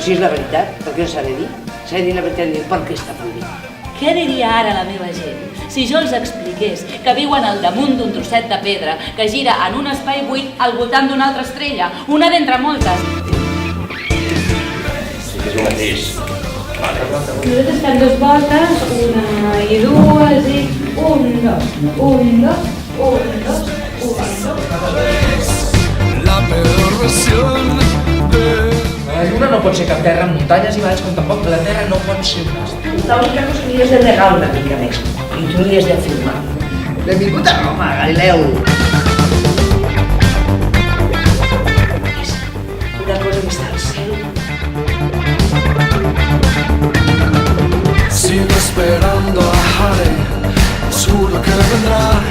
si és la veritat, per què no s'ha de dir? S'ha de dir la veritat i dir per què està prohibit. Què diria ara la meva gent si jo els expliqués que viuen al damunt d'un trosset de pedra que gira en un espai buit al voltant d'una altra estrella, una d'entre moltes? Sí que és el mateix. Nosaltres fem 2 voltes, una i dues i... 1, 2, 1, 2, 1, 2, 1, 2... La peor versión de... La lluna no pot ser cap terra amb muntanyes i valls, com tampoc la terra no pot ser un espai. L'única cosa que li has de negar una mica més, i tu li has d'afirmar. Benvingut a Roma, Galileu! És una cosa que està al cel. Sigo esperando a Harry, os juro que vendrá.